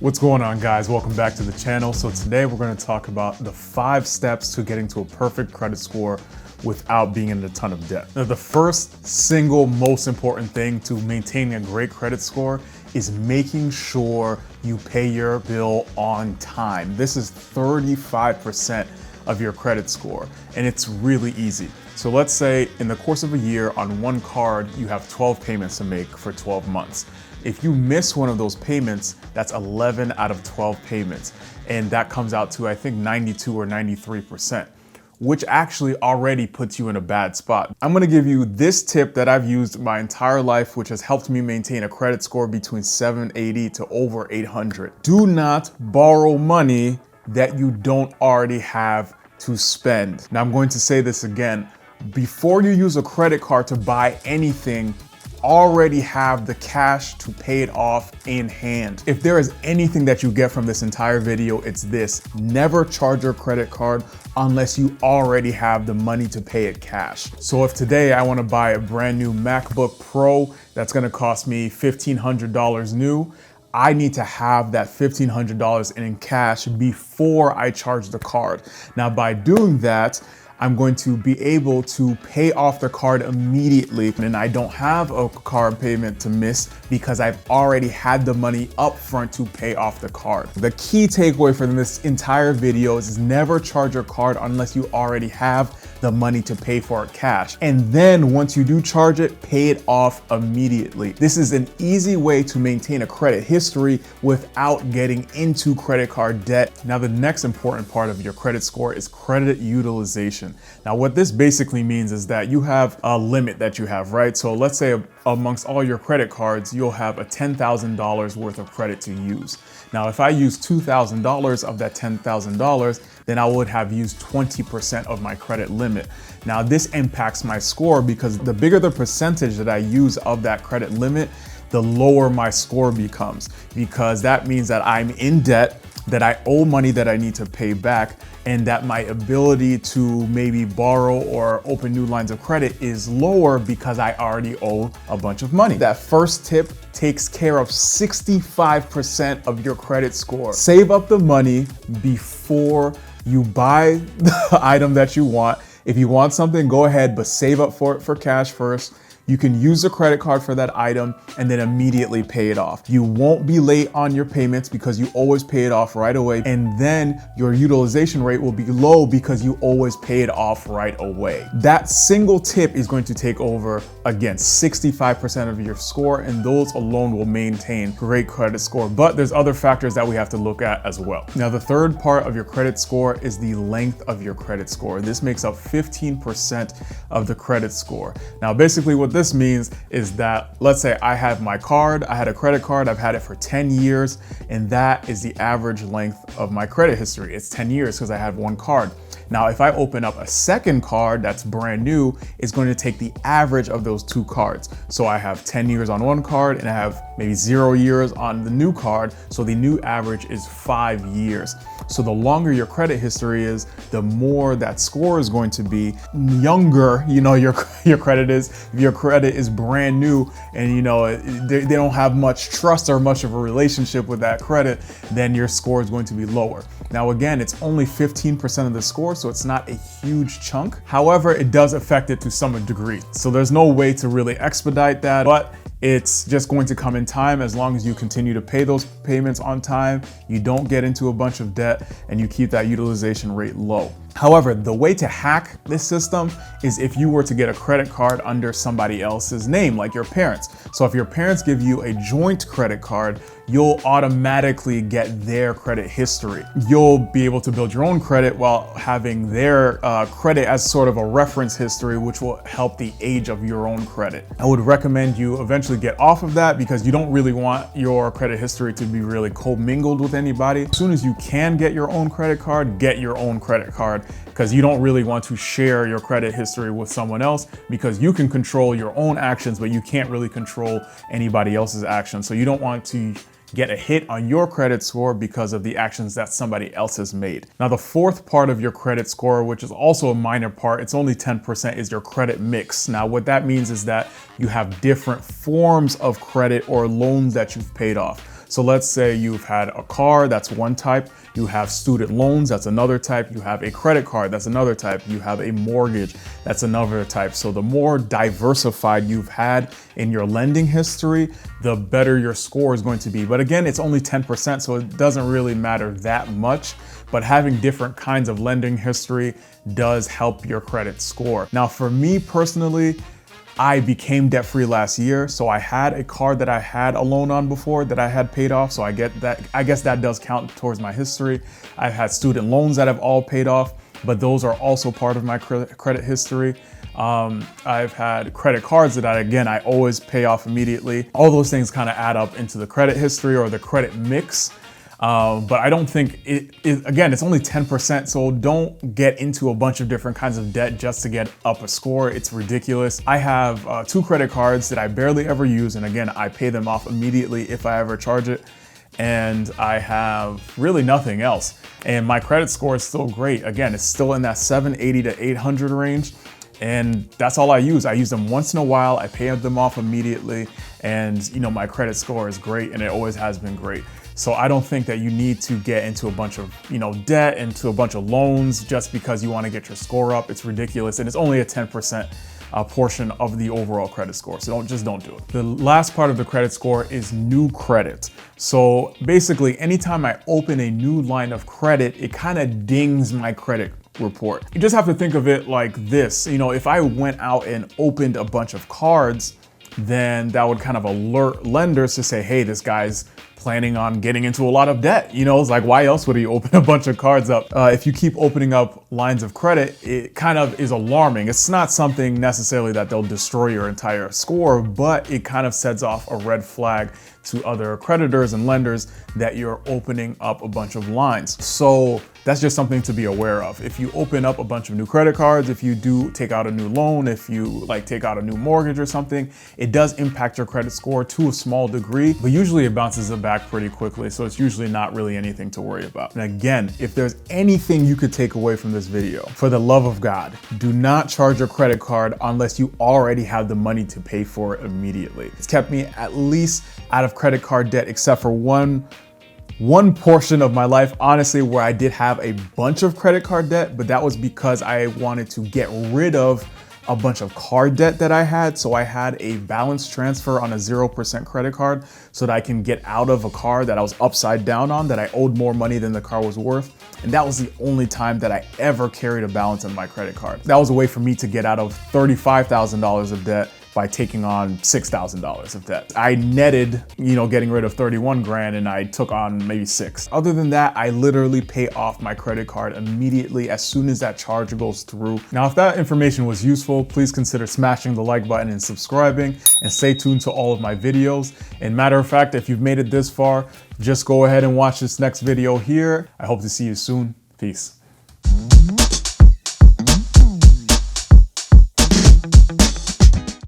What's going on, guys? Welcome back to the channel. So today we're going to talk about the 5 steps to getting to a perfect credit score without being in a ton of debt. Now, the first single most important thing to maintaining a great credit score is making sure you pay your bill on time. This is 35% of your credit score, and it's really easy. So let's say in the course of a year on one card, you have 12 payments to make for 12 months. If you miss one of those payments, that's 11 out of 12 payments. And that comes out to, I think, 92 or 93%, which actually already puts you in a bad spot. I'm gonna give you this tip that I've used my entire life, which has helped me maintain a credit score between 780 to over 800. Do not borrow money that you don't already have to spend. Now, I'm going to say this again. Before you use a credit card to buy anything, already have the cash to pay it off in hand. If there is anything that you get from this entire video, it's this: never charge your credit card unless you already have the money to pay it cash. So if today I want to buy a brand new MacBook Pro that's going to cost me $1,500 new, I need to have that $1,500 in cash before I charge the card. Now, by doing that, I'm going to be able to pay off the card immediately, and I don't have a card payment to miss because I've already had the money up front to pay off the card. The key takeaway from this entire video is never charge your card unless you already have the money to pay for it cash. And then once you do charge it, pay it off immediately. This is an easy way to maintain a credit history without getting into credit card debt. Now, the next important part of your credit score is credit utilization. Now, what this basically means is that you have a limit that you have, right? So let's say amongst all your credit cards, you'll have a $10,000 worth of credit to use. Now, if I use $2,000 of that $10,000, then I would have used 20% of my credit limit. Now, this impacts my score because the bigger the percentage that I use of that credit limit, the lower my score becomes, because that means that I'm in debt, that I owe money that I need to pay back, and that my ability to maybe borrow or open new lines of credit is lower because I already owe a bunch of money. That first tip takes care of 65% of your credit score. Save up the money before you buy the item that you want. If you want something, go ahead, but save up for it for cash first. You can use a credit card for that item and then immediately pay it off. You won't be late on your payments because you always pay it off right away. And then your utilization rate will be low because you always pay it off right away. That single tip is going to take over, again, 65% of your score, and those alone will maintain great credit score. But there's other factors that we have to look at as well. Now, the third part of your credit score is the length of your credit score. This makes up 15% of the credit score. Now, basically what this means is that, let's say I have my card, I had a credit card, I've had it for 10 years, and that is the average length of my credit history. It's 10 years because I have one card. Now, if I open up a second card that's brand new, it's going to take the average of those two cards. So I have 10 years on one card and I have maybe 0 years on the new card. So the new average is 5 years. So the longer your credit history is, the more that score is going to be. Younger, your credit is. If your credit is brand new and they don't have much trust or much of a relationship with that credit, then your score is going to be lower. Now, again, it's only 15% of the score, so it's not a huge chunk. However, it does affect it to some degree. So there's no way to really expedite that, but it's just going to come in time. As long as you continue to pay those payments on time, you don't get into a bunch of debt, and you keep that utilization rate low. However, the way to hack this system is if you were to get a credit card under somebody else's name, like your parents. So if your parents give you a joint credit card, you'll automatically get their credit history. You'll be able to build your own credit while having their credit as sort of a reference history, which will help the age of your own credit. I would recommend you eventually get off of that because you don't really want your credit history to be really commingled with anybody. As soon as you can get your own credit card, get your own credit card, because you don't really want to share your credit history with someone else, because you can control your own actions, but you can't really control anybody else's actions. So you don't want to get a hit on your credit score because of the actions that somebody else has made. Now, the fourth part of your credit score, which is also a minor part, it's only 10%, is your credit mix. Now, what that means is that you have different forms of credit or loans that you've paid off. So let's say you've had a car, that's one type. You have student loans, that's another type. You have a credit card, that's another type. You have a mortgage, that's another type. So the more diversified you've had in your lending history, the better your score is going to be. But again, it's only 10%, so it doesn't really matter that much. But having different kinds of lending history does help your credit score. Now, for me personally, I became debt-free last year, so I had a card that I had a loan on before that I had paid off, so I guess that does count towards my history. I've had student loans that have all paid off, but those are also part of my credit history. I've had credit cards that I always pay off immediately. All those things kind of add up into the credit history or the credit mix. But I don't think again, it's only 10%, so don't get into a bunch of different kinds of debt just to get up a score. It's ridiculous. I have 2 credit cards that I barely ever use, and again, I pay them off immediately if I ever charge it. And I have really nothing else. And my credit score is still great. Again, it's still in that 780 to 800 range. And that's all I use. I use them once in a while. I pay them off immediately. And my credit score is great, and it always has been great. So I don't think that you need to get into a bunch of, debt, into a bunch of loans just because you want to get your score up. It's ridiculous. And it's only a 10% portion of the overall credit score. So don't do it. The last part of the credit score is new credit. So basically, anytime I open a new line of credit, it kind of dings my credit report. You just have to think of it like this. If I went out and opened a bunch of cards, then that would kind of alert lenders to say, hey, this guy's planning on getting into a lot of debt. It's like, why else would he open a bunch of cards up? If you keep opening up lines of credit, it kind of is alarming. It's not something necessarily that they'll destroy your entire score, but it kind of sets off a red flag to other creditors and lenders that you're opening up a bunch of lines. So that's just something to be aware of. If you open up a bunch of new credit cards, if you do take out a new loan, if you take out a new mortgage or something, it does impact your credit score to a small degree, but usually it bounces it back pretty quickly. So it's usually not really anything to worry about. And again, if there's anything you could take away from this video, for the love of God, do not charge your credit card unless you already have the money to pay for it immediately. It's kept me at least out of credit card debt, except for one portion of my life, honestly, where I did have a bunch of credit card debt, but that was because I wanted to get rid of a bunch of card debt that I had. So I had a balance transfer on a 0% credit card so that I can get out of a car that I was upside down on, that I owed more money than the car was worth. And that was the only time that I ever carried a balance on my credit card. That was a way for me to get out of $35,000 of debt by taking on $6,000 of debt. I netted, getting rid of 31 grand, and I took on maybe 6. Other than that, I literally pay off my credit card immediately as soon as that charge goes through. Now, if that information was useful, please consider smashing the like button and subscribing, and stay tuned to all of my videos. And matter of fact, if you've made it this far, just go ahead and watch this next video here. I hope to see you soon. Peace.